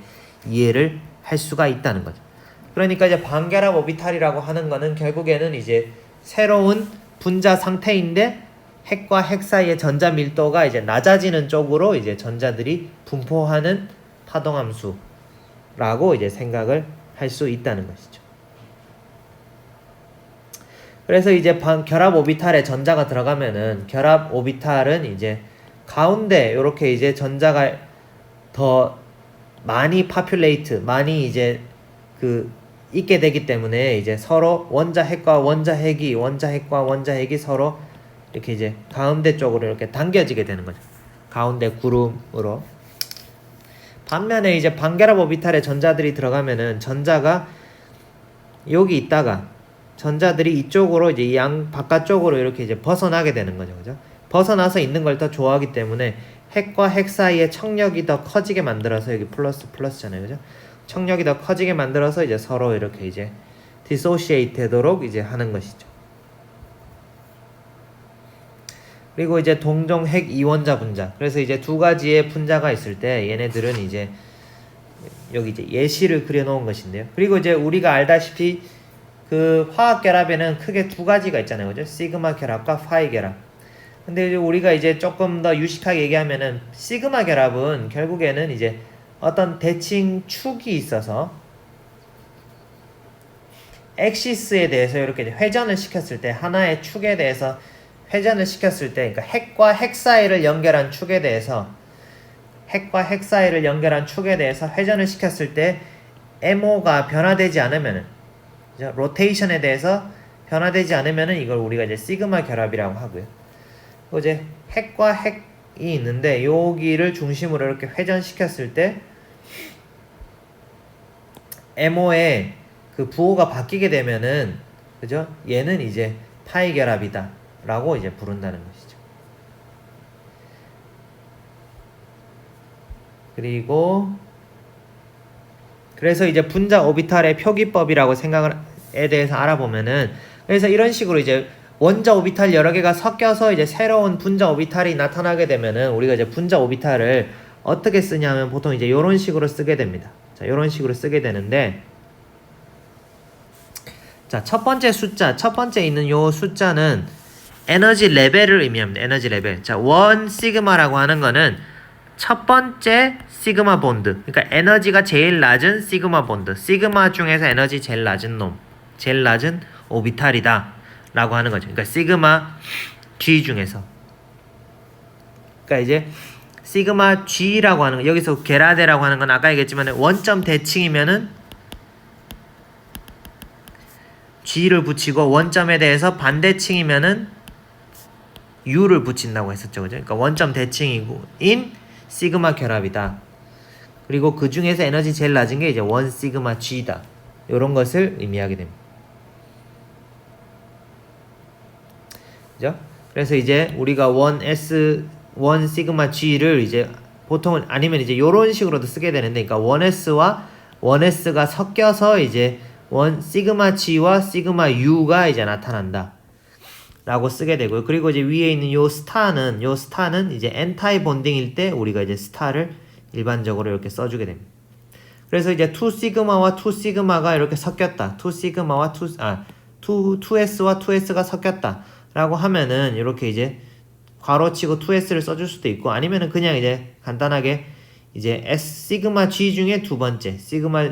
이해를 할 수가 있다는 거죠. 그러니까 이제 반결합 오비탈이라고 하는 거는 결국에는 이제 새로운 분자 상태인데 핵과 핵 사이의 전자 밀도가 이제 낮아지는 쪽으로 이제 전자들이 분포하는 파동함수라고 이제 생각을 할 수 있다는 것이죠. 그래서 이제 결합 오비탈에 전자가 들어가면은 결합 오비탈은 이제 가운데 이렇게 이제 전자가 더 많이 많이 이제 있게 되기 때문에 이제 서로 원자 핵과 원자 핵이 서로 이렇게 이제 가운데 쪽으로 이렇게 당겨지게 되는 거죠. 가운데 구름으로. 반면에 이제 반결합 오비탈에 전자들이 들어가면은 전자가 여기 있다가 전자들이 이쪽으로 이제 양 바깥쪽으로 이렇게 이제 벗어나게 되는 거죠. 그죠? 벗어나서 있는 걸 더 좋아하기 때문에 핵과 핵 사이의 청력이 더 커지게 만들어서 여기 플러스잖아요. 그죠? 청력이 더 커지게 만들어서 이제 서로 이렇게 이제 디소시에이트 되도록 이제 하는 것이죠. 그리고 이제 동종 핵 이원자 분자. 그래서 이제 두 가지의 분자가 있을 때 얘네들은 이제 여기 이제 예시를 그려 놓은 것인데요. 그리고 이제 우리가 알다시피 화학 결합에는 크게 두 가지가 있잖아요. 그죠? 시그마 결합과 파이 결합. 근데 이제 우리가 이제 조금 더 유식하게 얘기하면은 시그마 결합은 결국에는 이제 어떤 대칭 축이 있어서 엑시스에 대해서 이렇게 회전을 시켰을 때 하나의 축에 대해서 회전을 시켰을 때 그러니까 핵과 핵 사이를 연결한 축에 대해서 회전을 시켰을 때 MO가 변화되지 않으면은 로테이션에 대해서 변화되지 않으면은 이걸 우리가 이제 시그마 결합이라고 하고요. 이제 핵과 핵이 있는데 여기를 중심으로 이렇게 회전시켰을 때 MO의 부호가 바뀌게 되면은 그죠? 얘는 이제 파이 결합이다 라고 이제 부른다는 것이죠. 그래서 이제 분자 오비탈의 표기법이라고 생각에 대해서 알아보면은 그래서 이런 식으로 이제 원자 오비탈 여러 개가 섞여서 이제 새로운 분자 오비탈이 나타나게 되면은 우리가 이제 분자 오비탈을 어떻게 쓰냐면 보통 이제 이런 식으로 쓰게 됩니다. 자, 이런 식으로 쓰게 되는데 자, 첫 번째 있는 요 숫자는 에너지 레벨을 의미합니다. 에너지 레벨. 자, 1 시그마라고 하는 거는 첫 번째 시그마 본드. 그러니까 에너지가 제일 낮은 시그마 본드. 시그마 중에서 에너지 제일 낮은 오비탈이다. 라고 하는 거죠. 그러니까 시그마 G 중에서. 그러니까 이제 시그마 G라고 하는 거. 여기서 게라데라고 하는 건 아까 얘기했지만 원점 대칭이면은 G를 붙이고 원점에 대해서 반대칭이면은 U를 붙인다고 했었죠. 그죠? 그러니까 원점 대칭이고 인 시그마 결합이다. 그리고 그 중에서 에너지 제일 낮은 게 이제 1 시그마 G다. 이런 것을 의미하게 됩니다. 그죠? 그래서 이제 우리가 1 시그마 G를 이제 보통은 아니면 이제 이런 식으로도 쓰게 되는데 그러니까 1S가 섞여서 이제 1 시그마 G와 시그마 U가 이제 나타난다. 라고 쓰게 되고요. 그리고 이제 위에 있는 요 스타는 이제 엔타이 본딩일 때 우리가 이제 스타를 일반적으로 이렇게 써주게 됩니다. 그래서 이제 2 시그마와 2 시그마가 이렇게 섞였다. 2 시그마와 2S와 2S가 섞였다. 라고 하면은 이렇게 이제 괄호치고 2S를 써줄 수도 있고 아니면은 그냥 이제 간단하게 이제 시그마 G 중에 두 번째, 시그마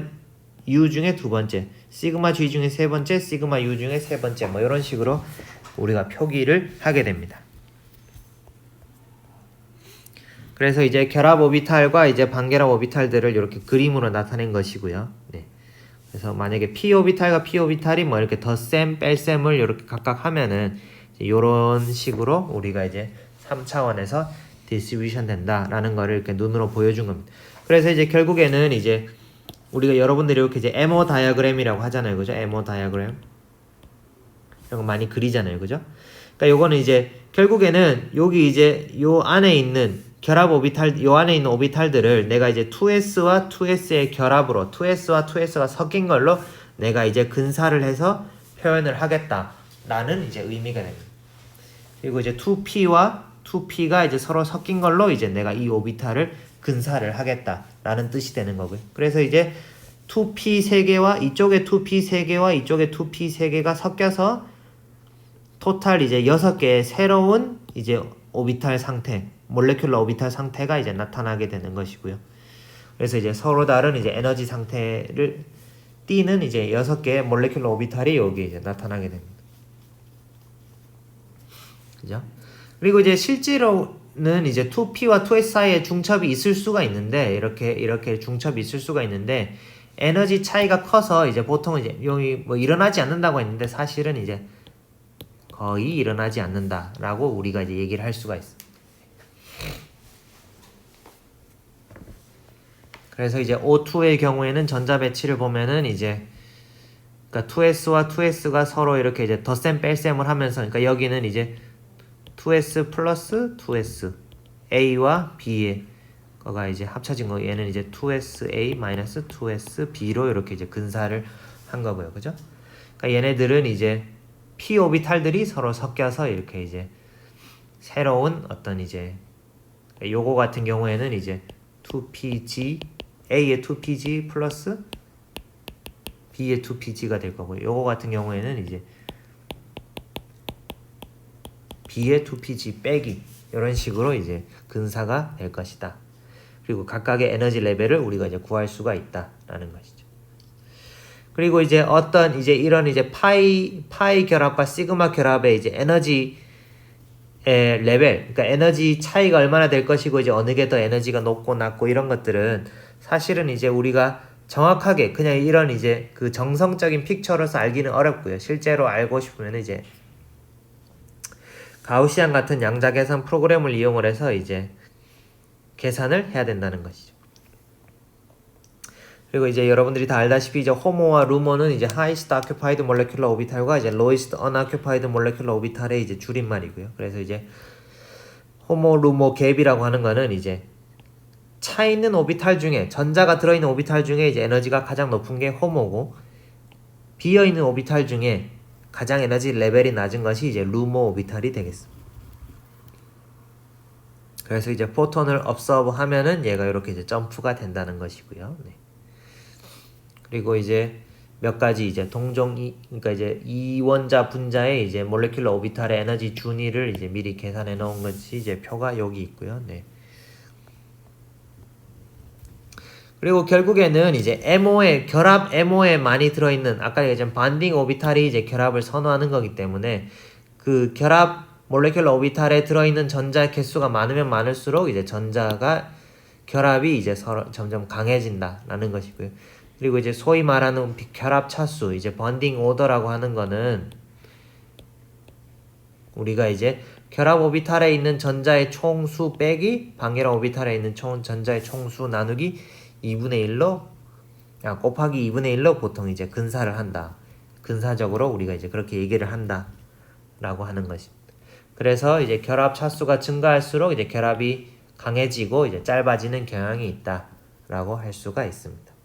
U 중에 두 번째, 시그마 G 중에 세 번째, 시그마 U 중에 세 번째 뭐 이런 식으로 우리가 표기를 하게 됩니다. 그래서 이제 결합 오비탈과 이제 반결합 오비탈들을 이렇게 그림으로 나타낸 것이고요. 네. 그래서 만약에 p 오비탈과 p 오비탈이 뭐 이렇게 덧셈, 뺄셈을 이렇게 각각 하면은 이런 식으로 우리가 이제 3차원에서 디스트리뷰션 된다라는 거를 이렇게 눈으로 보여준 겁니다. 그래서 이제 결국에는 이제 우리가 여러분들이 이렇게 이제 에모 다이어그램이라고 하잖아요, 그죠? 에모 다이어그램 이런 거 많이 그리잖아요, 그죠? 그러니까 요거는 이제 결국에는 여기 이제 요 안에 있는 결합 오비탈, 요 안에 있는 오비탈들을 내가 이제 2s와 2s의 결합으로 2s와 2s가 섞인 걸로 내가 이제 근사를 해서 표현을 하겠다라는 이제 의미가 됩니다. 그리고 이제 2p와 2p가 이제 서로 섞인 걸로 이제 내가 이 오비탈을 근사를 하겠다라는 뜻이 되는 거고요. 그래서 이제 2p 3개와 이쪽에 2p 3개와 이쪽에 2p 3개가 섞여서 토탈 이제 6개의 새로운 이제 오비탈 상태, 몰레큘러 오비탈 상태가 이제 나타나게 되는 것이고요. 그래서 이제 서로 다른 이제 에너지 상태를 띠는 이제 6개의 몰레큘러 오비탈이 여기 이제 나타나게 됩니다. 그죠? 그리고 이제 실제로는 이제 2p와 2s 사이에 중첩이 있을 수가 있는데 이렇게 중첩이 있을 수가 있는데 에너지 차이가 커서 이제 보통 이제 여기 뭐 일어나지 않는다고 했는데 사실은 이제 거의 일어나지 않는다라고 우리가 이제 얘기를 할 수가 있어. 그래서 이제 O2의 경우에는 전자 배치를 보면은 이제 그러니까 2s와 2s가 서로 이렇게 이제 덧셈 뺄셈을 하면서 그러니까 여기는 이제 2s 플러스 2s A와 B의 거가 이제 합쳐진 거 얘는 이제 2sa 마이너스 2sb로 이렇게 이제 근사를 한 거고요. 그죠? 그러니까 얘네들은 이제 p 오비탈들이 서로 섞여서 이렇게 이제 새로운 어떤 이제 요거 같은 경우에는 이제 2pg A의 2pg 플러스 B의 2pg가 될 거고요. 요거 같은 경우에는 이제 B의 2pg 빼기 이런 식으로 이제 근사가 될 것이다. 그리고 각각의 에너지 레벨을 우리가 이제 구할 수가 있다라는 것이죠. 그리고 이제 어떤 이제 이런 이제 파이 결합과 시그마 결합의 이제 에너지 레벨, 그러니까 에너지 차이가 얼마나 될 것이고 이제 어느 게 더 에너지가 높고 낮고 이런 것들은 사실은 이제 우리가 정확하게 그냥 이런 이제 그 정성적인 픽처로서 알기는 어렵고요. 실제로 알고 싶으면 이제 가우시안 같은 양자 계산 프로그램을 이용을 해서 이제 계산을 해야 된다는 것이죠. 그리고 이제 여러분들이 다 알다시피 이제 호모와 루모는 이제 highest occupied molecular orbital과 이제 lowest unoccupied molecular orbital의 이제 줄임말이고요. 그래서 이제 호모 루모 갭이라고 하는 거는 이제 차 있는 오비탈 중에 전자가 들어있는 오비탈 중에 이제 에너지가 가장 높은 게 호모고 비어 있는 오비탈 중에 가장 에너지 레벨이 낮은 것이 이제 루모 오비탈이 되겠습니다. 그래서 이제 포톤을 observe 하면은 얘가 이렇게 이제 점프가 된다는 것이고요. 네. 그리고 이제 몇 가지 이제 그러니까 이제 이원자 분자의 이제 몰레큘러 오비탈의 에너지 준위를 이제 미리 계산해 놓은 것이 이제 표가 여기 있고요. 네. 그리고 결국에는 이제 결합 MO에 많이 들어있는 아까 얘기한 반딩 오비탈이 이제 결합을 선호하는 거기 때문에 그 결합 몰레큘러 오비탈에 들어있는 전자 개수가 많으면 많을수록 이제 결합이 이제 서로 점점 강해진다라는 것이고요. 그리고 이제 소위 말하는 결합 차수, 이제 번딩 오더라고 하는 거는 우리가 이제 결합 오비탈에 있는 전자의 총수 빼기 반결합 오비탈에 있는 전자의 총수 나누기 2분의 1로 곱하기 2분의 1로 보통 이제 근사를 한다. 근사적으로 우리가 이제 그렇게 얘기를 한다 라고 하는 것입니다. 그래서 이제 결합 차수가 증가할수록 이제 결합이 강해지고 이제 짧아지는 경향이 있다 라고 할 수가 있습니다.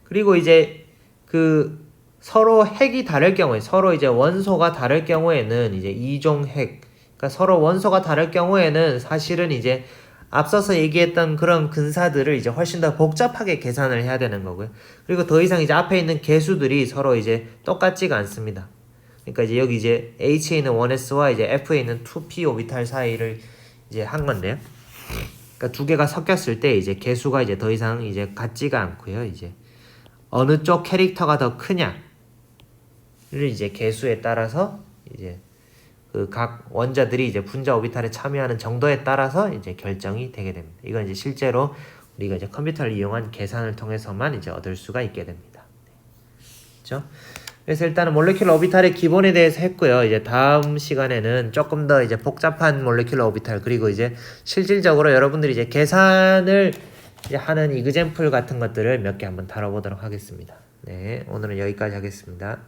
그리고 이제 그 서로 핵이 다를 경우에 서로 이제 원소가 다를 경우에는 이제 이종 핵, 그러니까 서로 원소가 다를 경우에는 사실은 이제 앞서서 얘기했던 그런 근사들을 이제 훨씬 더 복잡하게 계산을 해야 되는 거고요. 그리고 더 이상 이제 앞에 있는 개수들이 서로 이제 똑같지가 않습니다. 그러니까 이제 여기 이제 H에 있는 1s와 이제 F에 있는 2p 오비탈 사이를 이제 한 건데요. 그러니까 두 개가 섞였을 때 이제 개수가 이제 더 이상 이제 같지가 않고요. 이제 어느 쪽 캐릭터가 더 크냐를 이제 개수에 따라서 이제 그 각 원자들이 이제 분자 오비탈에 참여하는 정도에 따라서 이제 결정이 되게 됩니다. 이건 이제 실제로 우리가 이제 컴퓨터를 이용한 계산을 통해서만 이제 얻을 수가 있게 됩니다. 그렇죠? 그래서 일단은 몰레큘러 오비탈의 기본에 대해서 했고요. 이제 다음 시간에는 조금 더 이제 복잡한 몰레큘러 오비탈 그리고 이제 실질적으로 여러분들이 이제 계산을 이제 하는 이그젬플 같은 것들을 몇 개 한번 다뤄보도록 하겠습니다. 네, 오늘은 여기까지 하겠습니다.